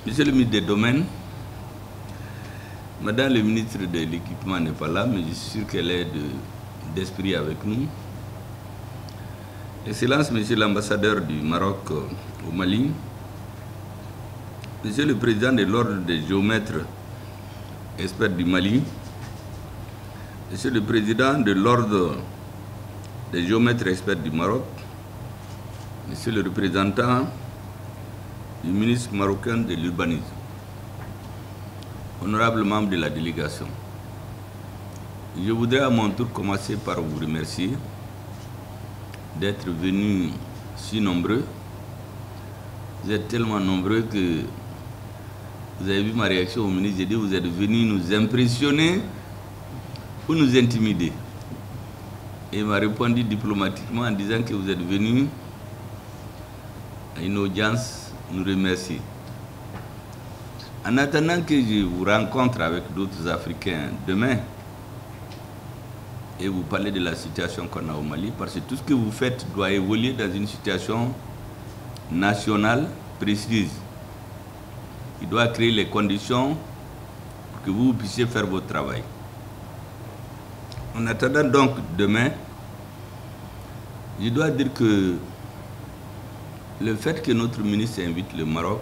Monsieur le ministre des Domaines, Madame le ministre de l'Équipement n'est pas là, mais je suis sûr qu'elle est d'esprit avec nous. Excellence, Monsieur l'ambassadeur du Maroc au Mali, Monsieur le président de l'Ordre des géomètres experts du Mali, Monsieur le président de l'Ordre des géomètres experts du Maroc, Monsieur le représentant du ministre marocain de l'Urbanisme, honorables membres de la délégation, je voudrais à mon tour commencer par vous remercier d'être venus si nombreux. Vous êtes tellement nombreux que vous avez vu ma réaction au ministre. J'ai dit vous êtes venus nous impressionner ou nous intimider. Et il m'a répondu diplomatiquement en disant que vous êtes venus à une audience nous remercier. En attendant que je vous rencontre avec d'autres Africains demain et vous parler de la situation qu'on a au Mali, parce que tout ce que vous faites doit évoluer dans une situation nationale précise. Il doit créer les conditions pour que vous puissiez faire votre travail. En attendant donc demain, je dois dire que le fait que notre ministre invite le Maroc,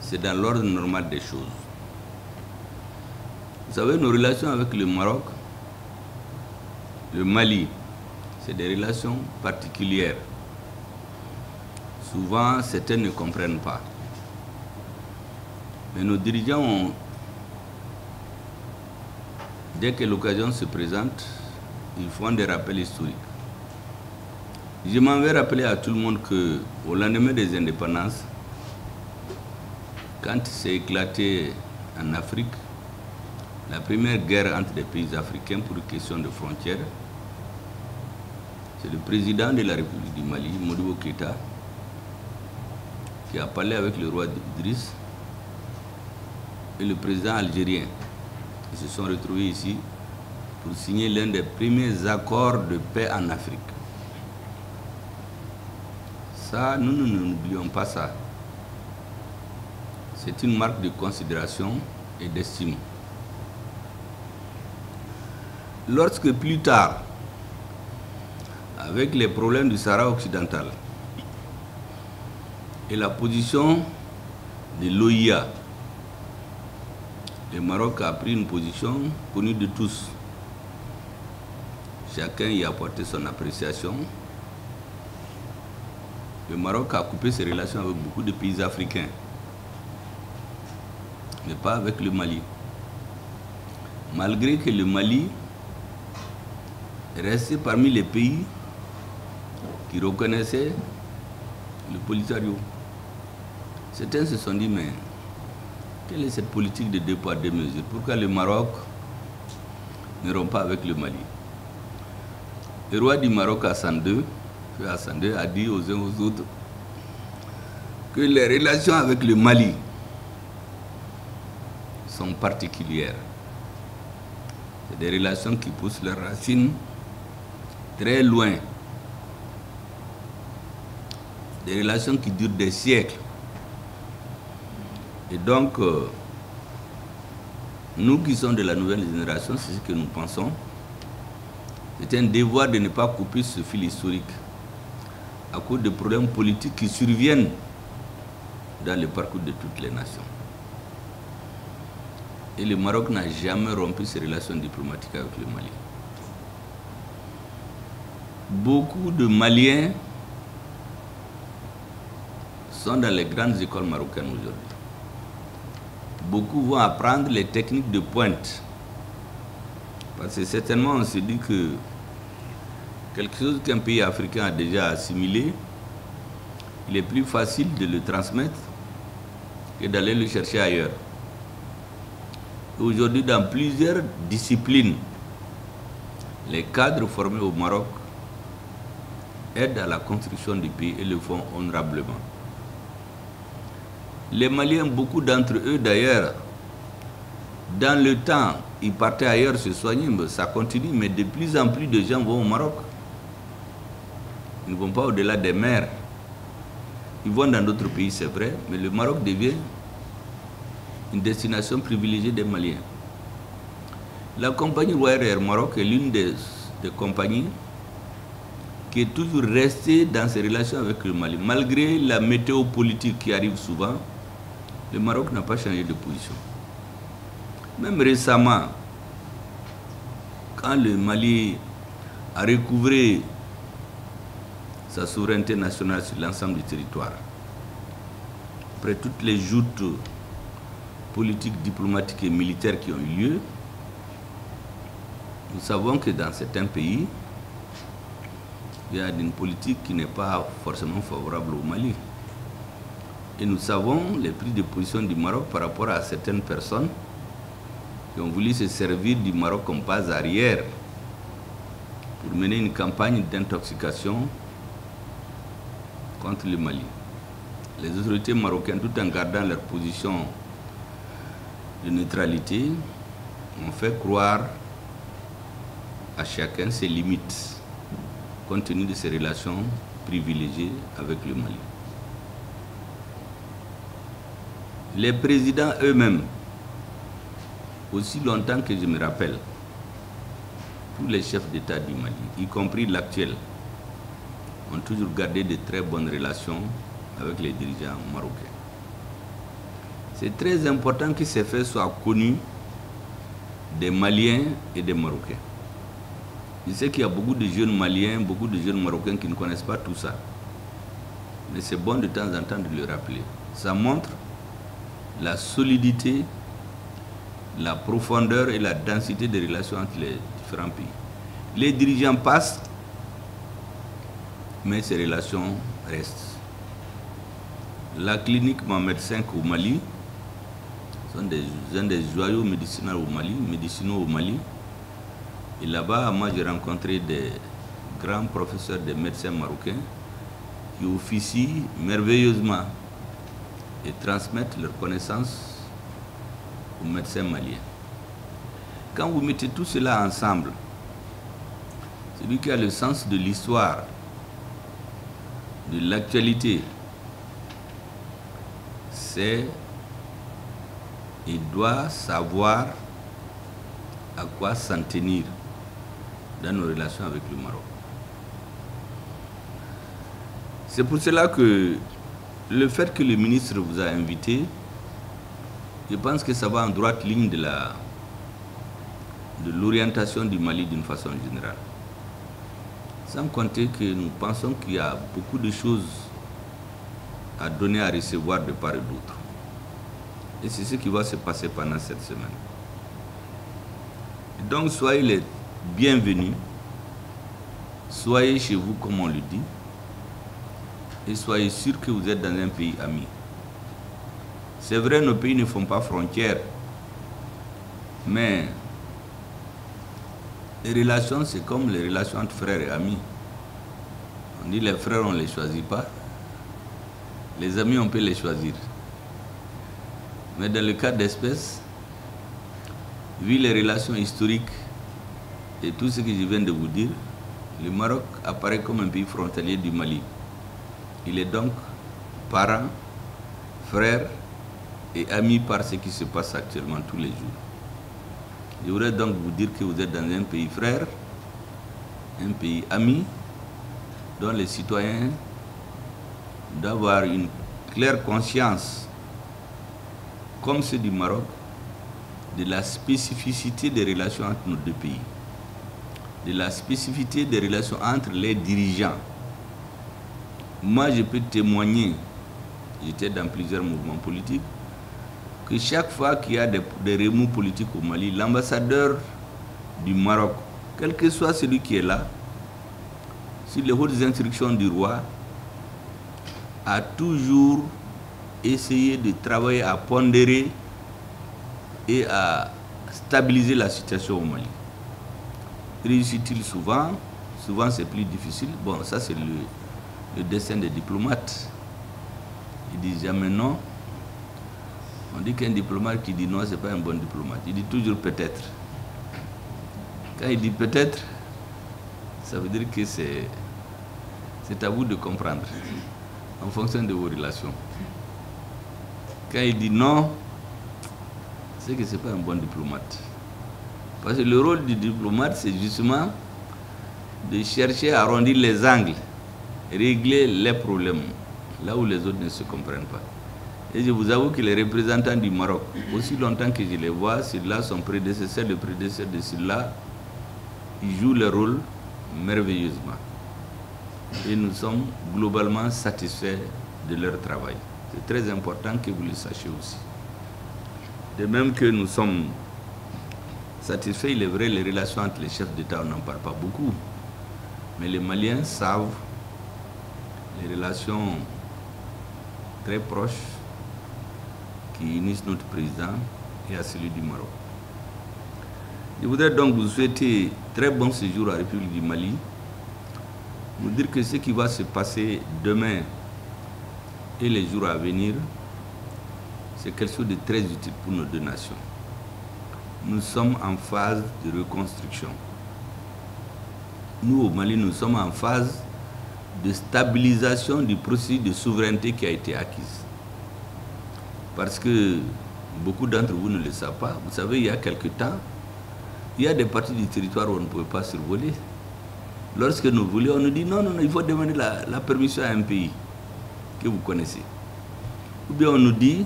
c'est dans l'ordre normal des choses. Vous savez, nos relations avec le Maroc, le Mali, c'est des relations particulières. Souvent, certains ne comprennent pas. Mais nos dirigeants dès que l'occasion se présente, ils font des rappels historiques. Je m'en vais rappeler à tout le monde qu'au lendemain des indépendances, quand c'est éclaté en Afrique, la première guerre entre les pays africains pour une question de frontières, c'est le président de la République du Mali, Modibo Keïta, qui a parlé avec le roi Idriss et le président algérien. Ils se sont retrouvés ici pour signer l'un des premiers accords de paix en Afrique. Ça, nous n'oublions pas ça. C'est une marque de considération et d'estime. Lorsque plus tard, avec les problèmes du Sahara occidental et la position de l'OIA, le Maroc a pris une position connue de tous. Chacun y a apporté son appréciation. Le Maroc a coupé ses relations avec beaucoup de pays africains, mais pas avec le Mali. Malgré que le Mali est resté parmi les pays qui reconnaissaient le Polisario. Certains se sont dit, mais quelle est cette politique de deux poids, deux mesures? Pourquoi le Maroc ne rompt pas avec le Mali? Le roi du Maroc, Hassan II, a dit aux uns aux autres que les relations avec le Mali sont particulières. C'est des relations qui poussent leurs racines très loin. Des relations qui durent des siècles. Et donc, nous qui sommes de la nouvelle génération, c'est ce que nous pensons. C'est un devoir de ne pas couper ce fil historique à cause de problèmes politiques qui surviennent dans le parcours de toutes les nations. Et le Maroc n'a jamais rompu ses relations diplomatiques avec le Mali. Beaucoup de Maliens sont dans les grandes écoles marocaines aujourd'hui. Beaucoup vont apprendre les techniques de pointe. Parce que certainement on se dit que quelque chose qu'un pays africain a déjà assimilé, il est plus facile de le transmettre que d'aller le chercher ailleurs. Aujourd'hui, dans plusieurs disciplines, les cadres formés au Maroc aident à la construction du pays et le font honorablement. Les Maliens, beaucoup d'entre eux d'ailleurs, dans le temps, ils partaient ailleurs se soigner, mais ça continue, mais de plus en plus de gens vont au Maroc. Ils ne vont pas au-delà des mers. Ils vont dans d'autres pays, c'est vrai, mais le Maroc devient une destination privilégiée des Maliens. La compagnie Royal Air Maroc est l'une des compagnies qui est toujours restée dans ses relations avec le Mali. Malgré la météo politique qui arrive souvent, le Maroc n'a pas changé de position. Même récemment, quand le Mali a recouvré sa souveraineté nationale sur l'ensemble du territoire, après toutes les joutes politiques, diplomatiques et militaires qui ont eu lieu, nous savons que dans certains pays, il y a une politique qui n'est pas forcément favorable au Mali. Et nous savons les prises de position du Maroc par rapport à certaines personnes qui ont voulu se servir du Maroc comme base arrière pour mener une campagne d'intoxication contre le Mali. Les autorités marocaines, tout en gardant leur position de neutralité, ont fait croire à chacun ses limites, compte tenu de ses relations privilégiées avec le Mali. Les présidents eux-mêmes, aussi longtemps que je me rappelle, tous les chefs d'État du Mali, y compris l'actuel, ont toujours gardé de très bonnes relations avec les dirigeants marocains. C'est très important que ces faits soient connus des Maliens et des Marocains. Je sais qu'il y a beaucoup de jeunes Maliens, beaucoup de jeunes Marocains qui ne connaissent pas tout ça. Mais c'est bon de temps en temps de le rappeler. Ça montre la solidité, la profondeur et la densité des relations entre les différents pays. Les dirigeants passent, mais ces relations restent. La clinique Mohamed V au Mali sont un des joyaux médicinaux au Mali. Et là-bas, moi j'ai rencontré des grands professeurs, des médecins marocains qui officient merveilleusement et transmettent leurs connaissances aux médecins maliens. Quand vous mettez tout cela ensemble, celui qui a le sens de l'histoire, de l'actualité, c'est et doit savoir à quoi s'en tenir dans nos relations avec le Maroc. C'est pour cela que le fait que le ministre vous a invité, je pense que ça va en droite ligne de l'orientation du Mali d'une façon générale. Sans compter que nous pensons qu'il y a beaucoup de choses à donner, à recevoir de part et d'autre. Et c'est ce qui va se passer pendant cette semaine. Donc soyez les bienvenus, soyez chez vous comme on le dit, et soyez sûrs que vous êtes dans un pays ami. C'est vrai, nos pays ne font pas frontière, mais les relations, c'est comme les relations entre frères et amis. On dit les frères, on ne les choisit pas, les amis, on peut les choisir. Mais dans le cas d'espèce, vu les relations historiques et tout ce que je viens de vous dire, le Maroc apparaît comme un pays frontalier du Mali. Il est donc parent, frère et ami par ce qui se passe actuellement tous les jours. Je voudrais donc vous dire que vous êtes dans un pays frère, un pays ami, dont les citoyens doivent avoir une claire conscience, comme ceux du Maroc, de la spécificité des relations entre nos deux pays, de la spécificité des relations entre les dirigeants. Moi, je peux témoigner, j'étais dans plusieurs mouvements politiques, que chaque fois qu'il y a des remous politiques au Mali, l'ambassadeur du Maroc, quel que soit celui qui est là, sur les hautes instructions du roi, a toujours essayé de travailler à pondérer et à stabiliser la situation au Mali. Réussit-il souvent? Souvent c'est plus difficile. Bon, ça c'est le destin des diplomates. Ils disent jamais non. On dit qu'un diplomate qui dit non, c'est pas un bon diplomate. Il dit toujours peut-être. Quand il dit peut-être, ça veut dire que c'est à vous de comprendre. en fonction de vos relations. Quand il dit non, c'est que ce n'est pas un bon diplomate. Parce que le rôle du diplomate, c'est justement de chercher à arrondir les angles, régler les problèmes, là où les autres ne se comprennent pas. Et je vous avoue que les représentants du Maroc, aussi longtemps que je les vois, ceux-là, son prédécesseur, le prédécesseur de ceux-là, ils jouent leur rôle merveilleusement. Et nous sommes globalement satisfaits de leur travail. C'est très important que vous le sachiez aussi. De même que nous sommes satisfaits, il est vrai, les relations entre les chefs d'État, on n'en parle pas beaucoup. Mais les Maliens savent les relations très proches qui unissent notre président et à celui du Maroc. Je voudrais donc vous souhaiter très bon séjour à la République du Mali. Vous dire que ce qui va se passer demain et les jours à venir, c'est quelque chose de très utile pour nos deux nations. Nous sommes en phase de reconstruction. Nous, au Mali, nous sommes en phase de stabilisation du processus de souveraineté qui a été acquise. Parce que beaucoup d'entre vous ne le savent pas. Vous savez, il y a quelque temps, il y a des parties du territoire où on ne pouvait pas survoler. Lorsque nous voulions, on nous dit non, il faut demander la permission à un pays que vous connaissez. Ou bien on nous dit,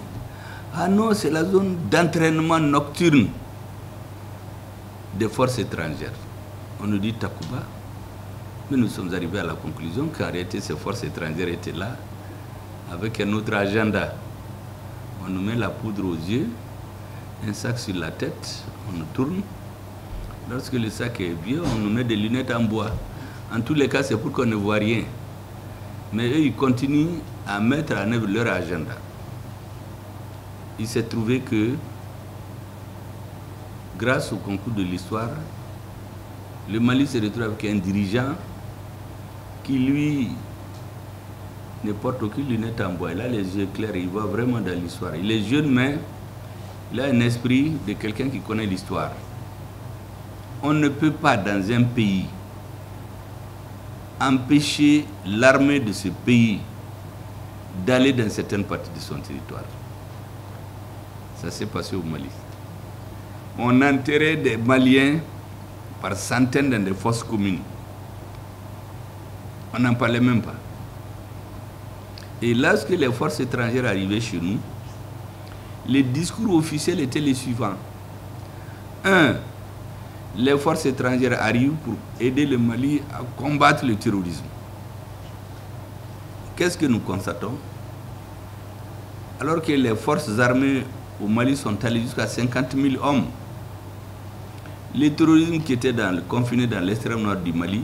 ah non, c'est la zone d'entraînement nocturne des forces étrangères. On nous dit Takuba. Mais nous sommes arrivés à la conclusion qu'en réalité, ces forces étrangères étaient là avec un autre agenda. On nous met la poudre aux yeux, un sac sur la tête, on nous tourne. Lorsque le sac est vieux, on nous met des lunettes en bois. En tous les cas, c'est pour qu'on ne voit rien. Mais eux, ils continuent à mettre en œuvre leur agenda. Il s'est trouvé que, grâce au concours de l'histoire, le Mali se retrouve avec un dirigeant qui, lui, ne porte aucune lunette en bois. Il a les yeux clairs, il voit vraiment dans l'histoire. Il est jeune, mais il a un esprit de quelqu'un qui connaît l'histoire. On ne peut pas, dans un pays, empêcher l'armée de ce pays d'aller dans certaines parties de son territoire. Ça s'est passé au Mali. On enterrait des Maliens par centaines dans des fosses communes. On n'en parlait même pas. Et lorsque les forces étrangères arrivaient chez nous, les discours officiels étaient les suivants. 1. Les forces étrangères arrivent pour aider le Mali à combattre le terrorisme. Qu'est-ce que nous constatons? Alors que les forces armées au Mali sont allées jusqu'à 50 000 hommes, le terrorisme qui était confiné dans l'extrême nord du Mali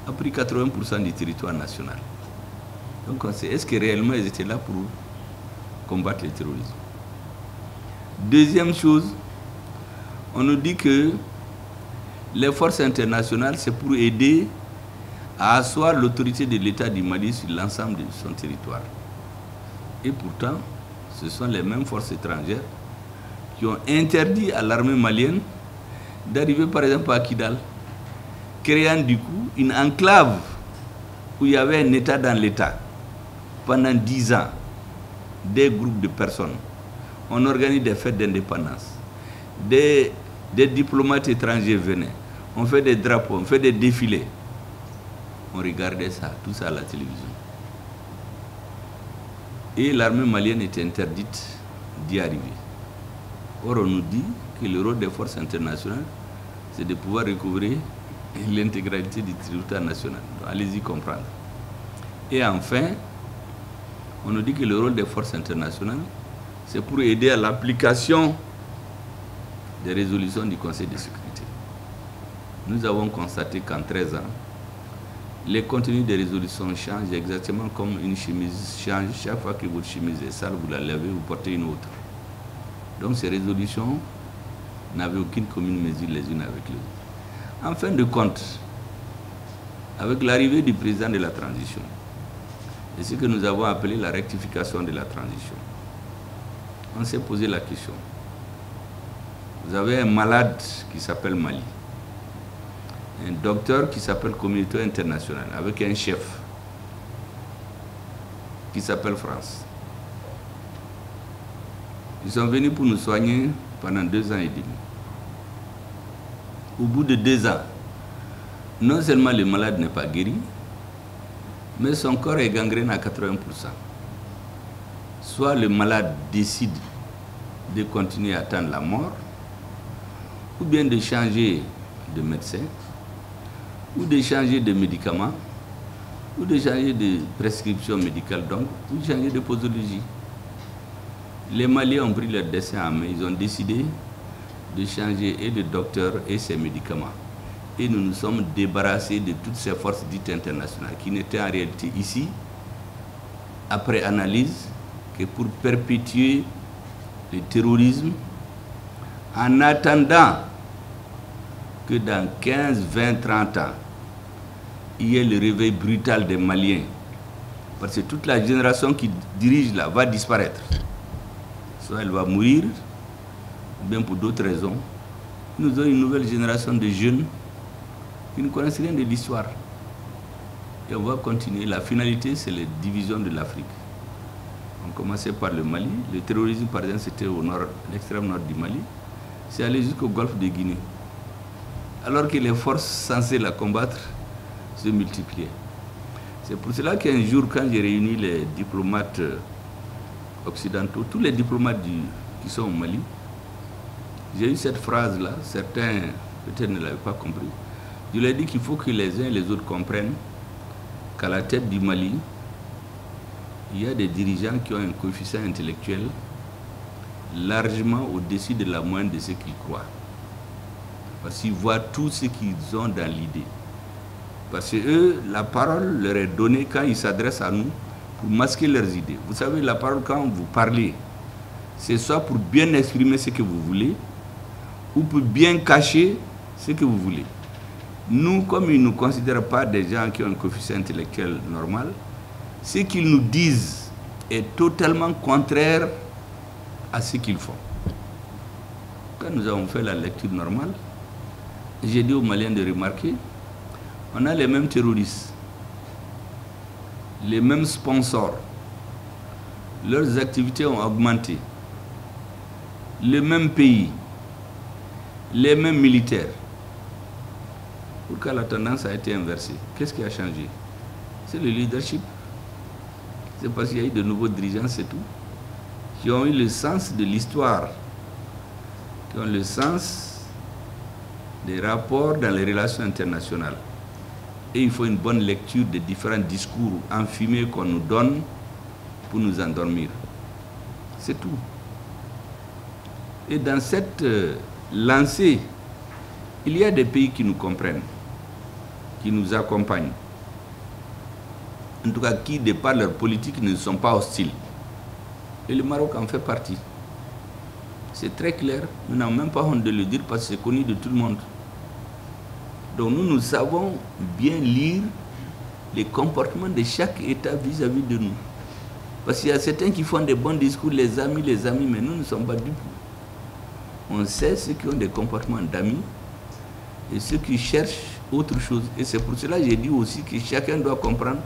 a pris 80% du territoire national. Donc on sait, est-ce que réellement ils étaient là pour combattre le terrorisme? Deuxième chose, on nous dit que les forces internationales, c'est pour aider à asseoir l'autorité de l'État du Mali sur l'ensemble de son territoire. Et pourtant, ce sont les mêmes forces étrangères qui ont interdit à l'armée malienne d'arriver par exemple à Kidal, créant du coup une enclave où il y avait un État dans l'État. Pendant 10 ans, des groupes de personnes, on organise des fêtes d'indépendance. Des diplomates étrangers venaient, on fait des drapeaux, on fait des défilés. On regardait ça, tout ça à la télévision. Et l'armée malienne était interdite d'y arriver. Or, on nous dit que le rôle des forces internationales, c'est de pouvoir recouvrer l'intégralité du territoire national. Allez-y comprendre. Et enfin, on nous dit que le rôle des forces internationales, c'est pour aider à l'application des résolutions du Conseil de sécurité. Nous avons constaté qu'en 13 ans, les contenus des résolutions changent exactement comme une chemise change. Chaque fois que votre chemise est sale, vous la lavez, vous portez une autre. Donc ces résolutions n'avaient aucune commune mesure les unes avec les autres. En fin de compte, avec l'arrivée du président de la transition, et ce que nous avons appelé la rectification de la transition, on s'est posé la question. Vous avez un malade qui s'appelle Mali, un docteur qui s'appelle Communauté internationale, avec un chef. qui s'appelle France. Ils sont venus pour nous soigner pendant 2 ans et demi. Au bout de 2 ans, non seulement le malade n'est pas guéri, mais son corps est gangréné à 80%. Soit le malade décide de continuer à attendre la mort, ou bien de changer de médecin, ou de changer de médicaments, ou de changer de prescription médicale, donc, ou de changer de posologie. Les Maliens ont pris leur destin en main, ils ont décidé de changer et de docteur et ses médicaments. Et nous nous sommes débarrassés de toutes ces forces dites internationales qui n'étaient en réalité ici, après analyse, que pour perpétuer le terrorisme, en attendant que dans 15, 20, 30 ans, il y ait le réveil brutal des Maliens. Parce que toute la génération qui dirige là va disparaître. Soit elle va mourir, ou bien pour d'autres raisons. Nous avons une nouvelle génération de jeunes qui ne connaissent rien de l'histoire. Et on va continuer. La finalité, c'est la division de l'Afrique. On commençait par le Mali. Le terrorisme, par exemple, c'était au nord, l'extrême nord du Mali. C'est allé jusqu'au golfe de Guinée. Alors que les forces censées la combattre se multipliaient. C'est pour cela qu'un jour, quand j'ai réuni les diplomates occidentaux, tous les diplomates qui sont au Mali, j'ai eu cette phrase-là, certains peut-être ne l'avaient pas compris. Je leur ai dit qu'il faut que les uns et les autres comprennent qu'à la tête du Mali, il y a des dirigeants qui ont un coefficient intellectuel largement au-dessus de la moyenne de ce qu'ils croient. Parce qu'ils voient tout ce qu'ils ont dans l'idée. Parce que eux, la parole leur est donnée quand ils s'adressent à nous pour masquer leurs idées. Vous savez, la parole, quand vous parlez, c'est soit pour bien exprimer ce que vous voulez, ou pour bien cacher ce que vous voulez. Nous, comme ils ne nous considèrent pas des gens qui ont un coefficient intellectuel normal, ce qu'ils nous disent est totalement contraire à ce qu'ils font. Quand nous avons fait la lecture normale, j'ai dit aux Maliens de remarquer, on a les mêmes terroristes, les mêmes sponsors, leurs activités ont augmenté, le même pays, les mêmes militaires. Pourquoi la tendance a été inversée? Qu'est-ce qui a changé? C'est le leadership. C'est parce qu'il y a eu de nouveaux dirigeants, c'est tout, qui ont eu le sens de l'histoire, qui ont le sens des rapports dans les relations internationales. Et il faut une bonne lecture des différents discours enfumés qu'on nous donne pour nous endormir. C'est tout. Et dans cette lancée, il y a des pays qui nous comprennent, qui nous accompagnent. En tout cas, qui, de par leur politique, ne sont pas hostiles. Et le Maroc en fait partie. C'est très clair. Nous n'avons même pas honte de le dire parce que c'est connu de tout le monde. Donc nous savons bien lire les comportements de chaque État vis-à-vis de nous. Parce qu'il y a certains qui font des bons discours, les amis, mais nous ne sommes pas dupes. On sait ceux qui ont des comportements d'amis et ceux qui cherchent autre chose. Et c'est pour cela que j'ai dit aussi que chacun doit comprendre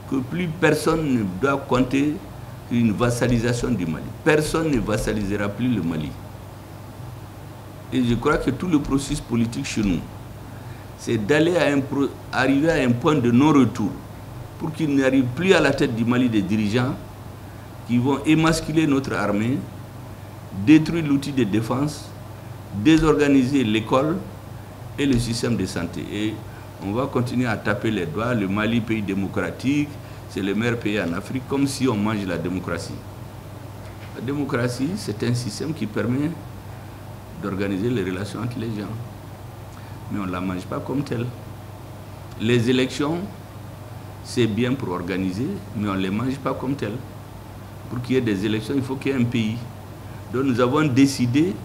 que plus personne ne doit compter une vassalisation du Mali. Personne ne vassalisera plus le Mali. Et je crois que tout le processus politique chez nous, c'est d'aller arriver à un point de non-retour pour qu'il n'arrive plus à la tête du Mali des dirigeants qui vont émasculer notre armée, détruire l'outil de défense, désorganiser l'école et le système de santé. Et on va continuer à taper les doigts. Le Mali, pays démocratique, c'est le meilleur pays en Afrique, comme si on mange la démocratie. La démocratie, c'est un système qui permet d'organiser les relations entre les gens. Mais on ne la mange pas comme telle. Les élections, c'est bien pour organiser, mais on ne les mange pas comme telles. Pour qu'il y ait des élections, il faut qu'il y ait un pays. Donc nous avons décidé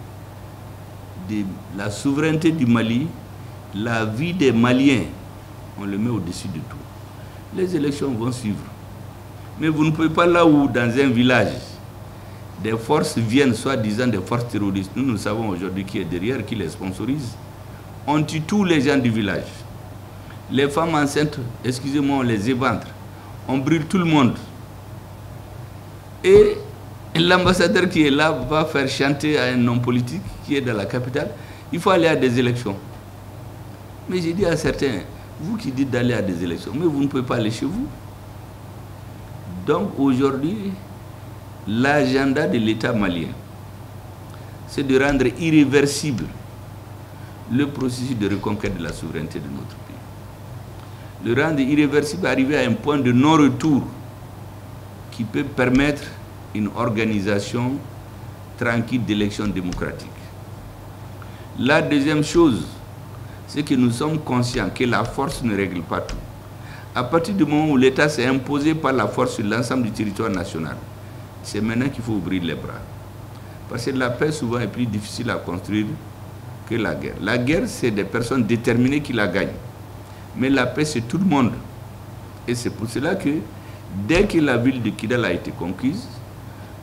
de la souveraineté du Mali, la vie des Maliens, on le met au-dessus de tout. Les élections vont suivre. Mais vous ne pouvez pas là où, dans un village, des forces viennent, soi-disant des forces terroristes, nous savons aujourd'hui qui est derrière, qui les sponsorise. On tue tous les gens du village. Les femmes enceintes, excusez-moi, on les éventre. On brûle tout le monde. Et l'ambassadeur qui est là va faire chanter à un homme politique qui est dans la capitale, il faut aller à des élections. Mais j'ai dit à certains, vous qui dites d'aller à des élections, mais vous ne pouvez pas aller chez vous. Donc aujourd'hui, l'agenda de l'État malien, c'est de rendre irréversible le processus de reconquête de la souveraineté de notre pays. Le rendre irréversible, arriver à un point de non-retour qui peut permettre une organisation tranquille d'élections démocratiques. La deuxième chose, c'est que nous sommes conscients que la force ne règle pas tout. À partir du moment où l'État s'est imposé par la force sur l'ensemble du territoire national, c'est maintenant qu'il faut ouvrir les bras. Parce que la paix souvent est plus difficile à construire que la guerre. La guerre, c'est des personnes déterminées qui la gagnent. Mais la paix, c'est tout le monde. Et c'est pour cela que, dès que la ville de Kidal a été conquise,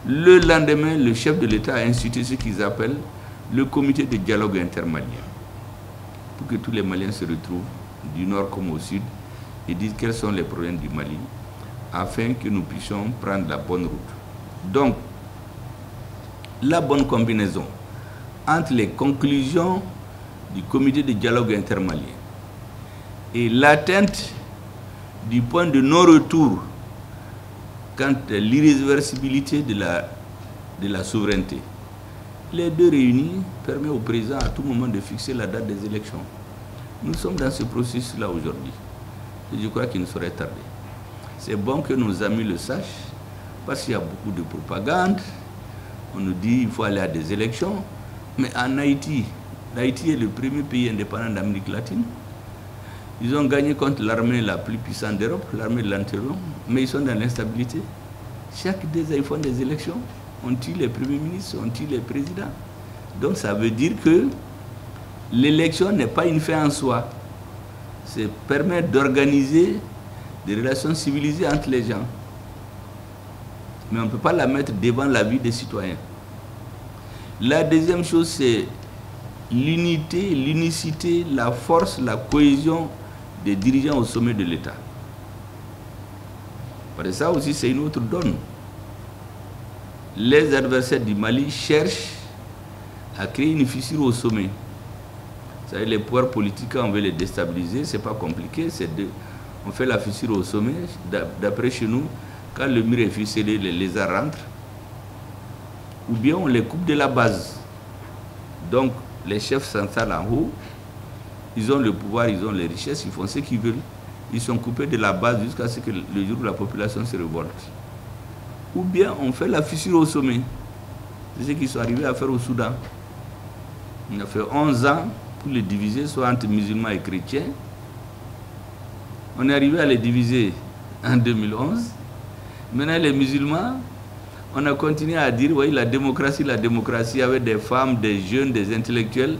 le lendemain, le chef de l'État a institué ce qu'ils appellent le comité de dialogue intermalien, pour que tous les Maliens se retrouvent, du nord comme au sud, et disent quels sont les problèmes du Mali, afin que nous puissions prendre la bonne route. Donc, la bonne combinaison entre les conclusions du comité de dialogue intermalien et l'atteinte du point de non-retour quant à l'irréversibilité de la souveraineté. Les deux réunis permettent au président à tout moment de fixer la date des élections. Nous sommes dans ce processus-là aujourd'hui. Et je crois qu'il ne saurait tarder. C'est bon que nos amis le sachent, parce qu'il y a beaucoup de propagande. On nous dit qu'il faut aller à des élections. Mais en Haïti, l'Haïti est le premier pays indépendant d'Amérique latine. Ils ont gagné contre l'armée la plus puissante d'Europe, l'armée de l'Antéron, mais ils sont dans l'instabilité. Chaque 2 ans, ils font des élections. On tue les premiers ministres, on tue les présidents. Donc ça veut dire que l'élection n'est pas une fin en soi. C'est permettre d'organiser des relations civilisées entre les gens. Mais on ne peut pas la mettre devant la vie des citoyens. La deuxième chose, c'est l'unité, l'unicité, la force, la cohésion des dirigeants au sommet de l'État. Parce que ça aussi, c'est une autre donne. Les adversaires du Mali cherchent à créer une fissure au sommet. Vous savez, les pouvoirs politiques, quand on veut les déstabiliser, ce n'est pas compliqué. On fait la fissure au sommet. D'après chez nous, quand le mur est ficelé, les lézards rentrent. Ou bien on les coupe de la base. Donc, les chefs s'installent en haut. Ils ont le pouvoir, ils ont les richesses, ils font ce qu'ils veulent. Ils sont coupés de la base jusqu'à ce que le jour où la population se révolte. Ou bien on fait la fissure au sommet. C'est ce qu'ils sont arrivés à faire au Soudan. On a fait 11 ans pour les diviser, soit entre musulmans et chrétiens. On est arrivé à les diviser en 2011. Maintenant, les musulmans, on a continué à dire, oui, la démocratie avec des femmes, des jeunes, des intellectuels.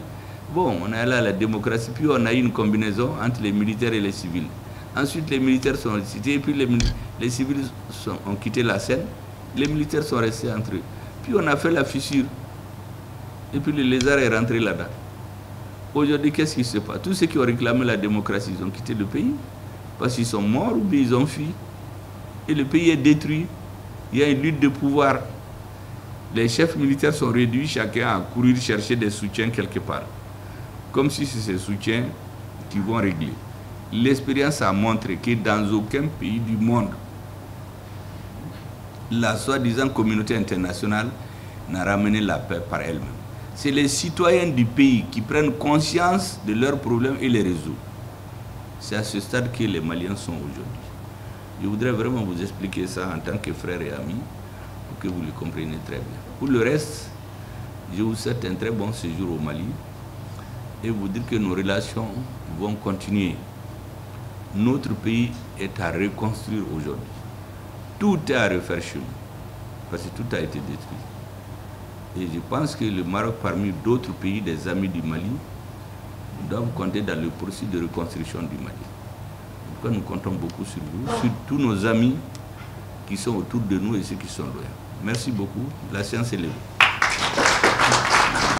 Bon, on est allé à la démocratie, puis on a eu une combinaison entre les militaires et les civils. Ensuite, les militaires sont cités, puis les civils ont quitté la scène. Les militaires sont restés entre eux. Puis on a fait la fissure. Et puis le lézard est rentré là-dedans. Aujourd'hui, qu'est-ce qui se passe? Tous ceux qui ont réclamé la démocratie, ils ont quitté le pays. Parce qu'ils sont morts ou bien ils ont fui. Et le pays est détruit. Il y a une lutte de pouvoir. Les chefs militaires sont réduits, chacun à courir chercher des soutiens quelque part. Comme si c'est ces soutiens qui vont régler. L'expérience a montré que dans aucun pays du monde, la soi-disant communauté internationale n'a ramené la paix par elle-même. C'est les citoyens du pays qui prennent conscience de leurs problèmes et les résolvent. C'est à ce stade que les Maliens sont aujourd'hui. Je voudrais vraiment vous expliquer ça en tant que frère et ami, pour que vous le compreniez très bien. Pour le reste, je vous souhaite un très bon séjour au Mali et vous dire que nos relations vont continuer. Notre pays est à reconstruire aujourd'hui. Tout est à refaire chez nous, parce que tout a été détruit. Et je pense que le Maroc, parmi d'autres pays, des amis du Mali, doivent compter dans le processus de reconstruction du Mali. Nous comptons beaucoup sur vous, sur tous nos amis qui sont autour de nous et ceux qui sont loin. Merci beaucoup. La séance est levée.